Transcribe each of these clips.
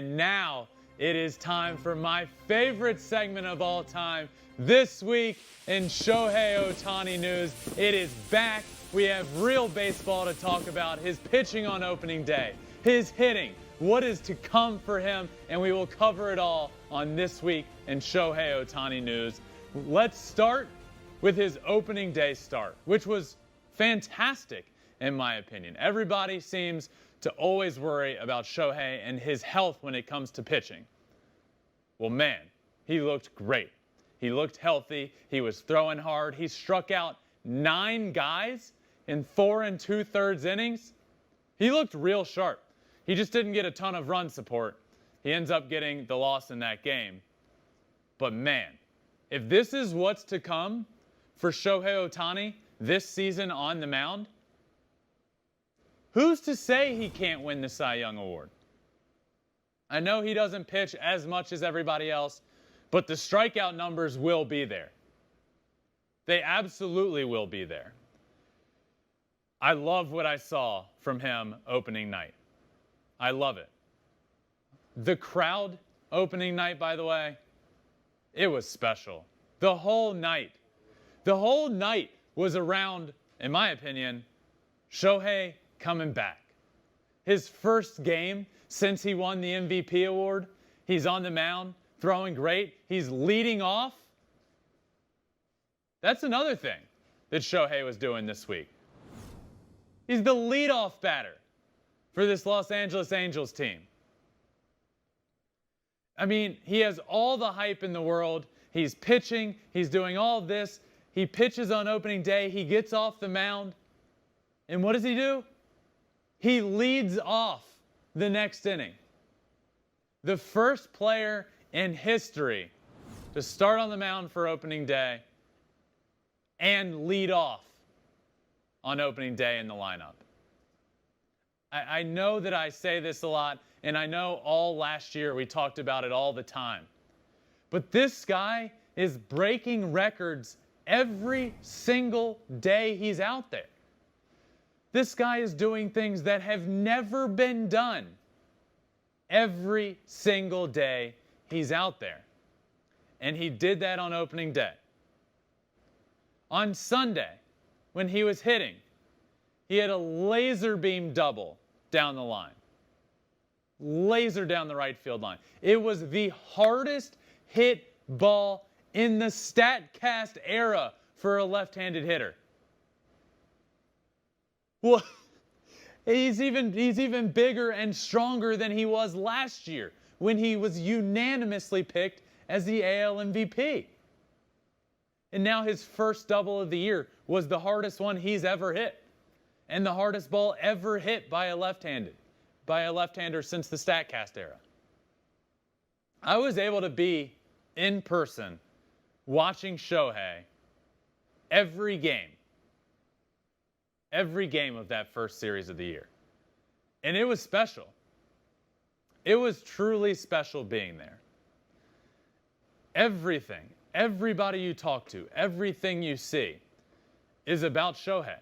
And now it is time for my favorite segment of all time. This week in Shohei Ohtani news, it is back. We have real baseball to talk about. His pitching on opening day, his hitting, what is to come for him, and we will cover it all on This Week in Shohei Ohtani news. Let's start with his opening day start, which was fantastic in my opinion. Everybody seems to always worry about Shohei and his health when it comes to pitching. Well, man, he looked great. He looked healthy. He was throwing hard. He struck out 9 guys in 4 2/3 innings. He looked real sharp. He just didn't get a ton of run support. He ends up getting the loss in that game. But man, if this is what's to come for Shohei Ohtani this season on the mound, who's to say he can't win the Cy Young Award? I know he doesn't pitch as much as everybody else, but the strikeout numbers will be there. They absolutely will be there. I love what I saw from him opening night. I love it. The crowd opening night, by the way, it was special. The whole night was around, in my opinion, Shohei coming back. His first game since he won the MVP award, he's on the mound, throwing great. He's leading off. That's another thing that Shohei was doing this week. He's the leadoff batter for this Los Angeles Angels team. I mean, he has all the hype in the world. He's pitching. He's doing all of this. He pitches on opening day. He gets off the mound. And what does he do? He leads off the next inning. The first player in history to start on the mound for opening day and lead off on opening day in the lineup. I know that I say this a lot, and I know all last year we talked about it all the time. But this guy is breaking records every single day he's out there. This guy is doing things that have never been done every single day he's out there. And he did that on opening day. On Sunday, when he was hitting, he had a laser beam double down the line. Laser down the right field line. It was the hardest hit ball in the StatCast era for a left-handed hitter. Well, he's even bigger and stronger than he was last year when he was unanimously picked as the AL MVP. And now his first double of the year was the hardest one he's ever hit, and the hardest ball ever hit by a left-hander since the StatCast era. I was able to be in person watching Shohei every game of that first series of the year. And it was special. It was truly special being there. Everybody you talk to, everything you see is about Shohei.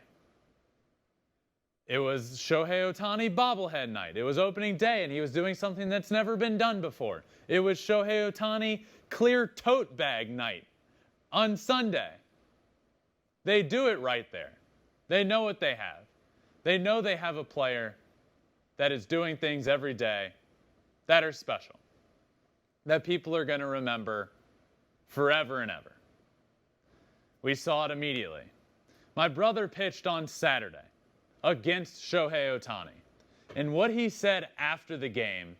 It was Shohei Ohtani bobblehead night. It was opening day, and he was doing something that's never been done before. It was Shohei Ohtani clear tote bag night on Sunday. They do it right there. They know what they have. They know they have a player that is doing things every day that are special, that people are going to remember forever and ever. We saw it immediately. My brother pitched on Saturday against Shohei Ohtani. And what he said after the game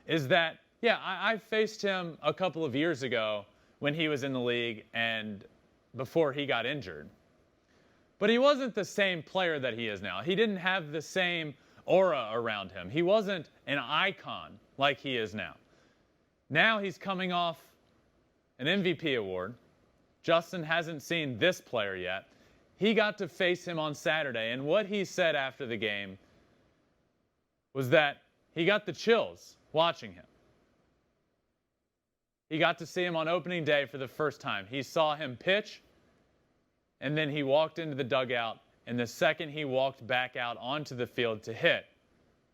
is that, yeah, I faced him a couple of years ago when he was in the league and before he got injured. But he wasn't the same player that he is now. He didn't have the same aura around him. He wasn't an icon like he is now. Now he's coming off an MVP award. Justin hasn't seen this player yet. He got to face him on Saturday, and what he said after the game was that he got the chills watching him. He got to see him on opening day for the first time. He saw him pitch, and then he walked into the dugout, and the second he walked back out onto the field to hit,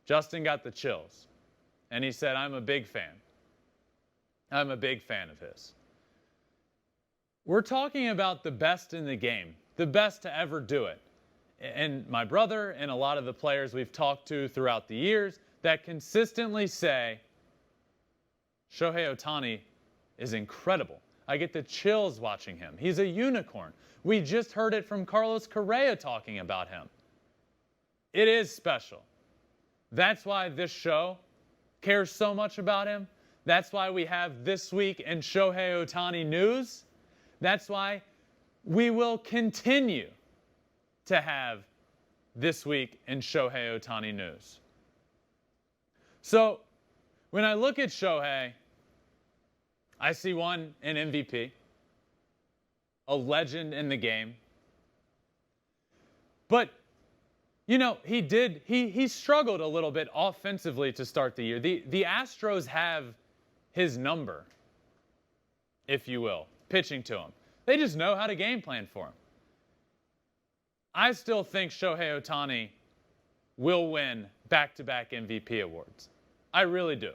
Justin got the chills. And he said, I'm a big fan. I'm a big fan of his. We're talking about the best in the game, the best to ever do it. And my brother and a lot of the players we've talked to throughout the years that consistently say, Shohei Ohtani is incredible. I get the chills watching him. He's a unicorn. We just heard it from Carlos Correa talking about him. It is special. That's why this show cares so much about him. That's why we have This Week in Shohei Ohtani News. That's why we will continue to have This Week in Shohei Ohtani News. So, when I look at Shohei, I see an MVP, a legend in the game. But, you know, he struggled a little bit offensively to start the year. The Astros have his number, if you will, pitching to him. They just know how to game plan for him. I still think Shohei Ohtani will win back-to-back MVP awards. I really do.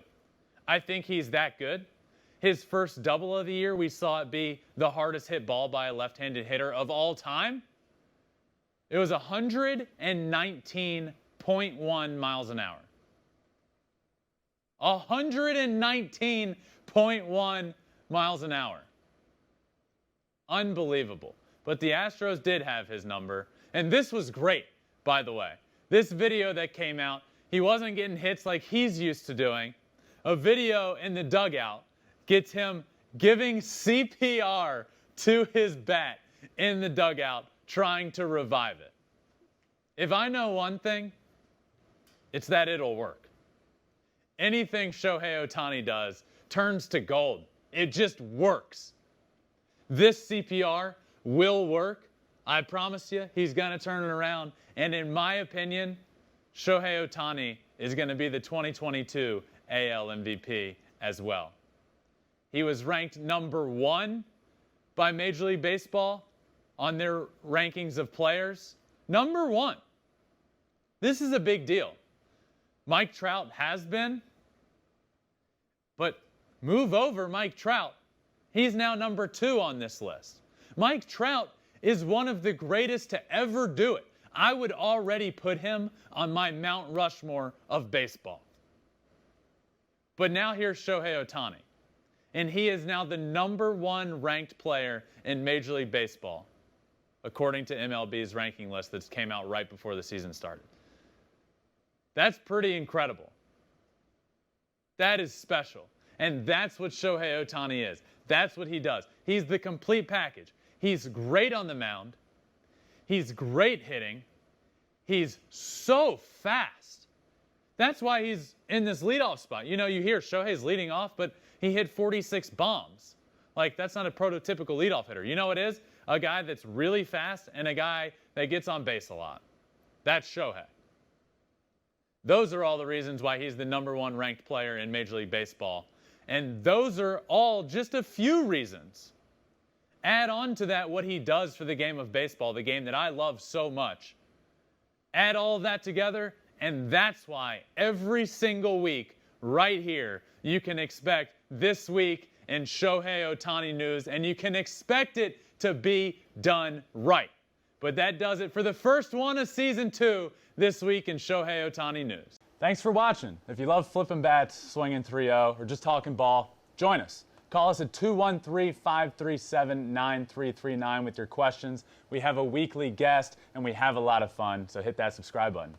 I think he's that good. His first double of the year, we saw it be the hardest hit ball by a left-handed hitter of all time. It was 119.1 miles an hour. 119.1 miles an hour. Unbelievable. But the Astros did have his number. And this was great, by the way. This video that came out, he wasn't getting hits like he's used to doing. A video in the dugout gets him giving CPR to his bat in the dugout, trying to revive it. If I know one thing, it's that it'll work. Anything Shohei Ohtani does turns to gold. It just works. This CPR will work. I promise you, he's going to turn it around. And in my opinion, Shohei Ohtani is going to be the 2022 AL MVP as well. He was ranked number 1 by Major League Baseball on their rankings of players. Number 1. This is a big deal. Mike Trout has been, but move over Mike Trout. He's now number 2 on this list. Mike Trout is one of the greatest to ever do it. I would already put him on my Mount Rushmore of baseball. But now here's Shohei Ohtani. And he is now the number 1 ranked player in Major League Baseball, according to MLB's ranking list that came out right before the season started. That's pretty incredible. That is special. And that's what Shohei Ohtani is. That's what he does. He's the complete package. He's great on the mound. He's great hitting. He's so fast. That's why he's in this leadoff spot. You know, you hear Shohei's leading off, but he hit 46 bombs. Like, that's not a prototypical leadoff hitter. You know what it is? A guy that's really fast and a guy that gets on base a lot. That's Shohei. Those are all the reasons why he's the number 1 ranked player in Major League Baseball. And those are all just a few reasons. Add on to that what he does for the game of baseball, the game that I love so much. Add all of that together, and that's why every single week right here you can expect This Week in Shohei Ohtani News, and you can expect it to be done right. But that does it for the first one of Season 2, This Week in Shohei Ohtani News. Thanks for watching. If you love Flippin Bats, swinging 3-0, or just talking ball, join us. Call us at 213-537-9339 with your questions. We have a weekly guest, and we have a lot of fun, so hit that subscribe button.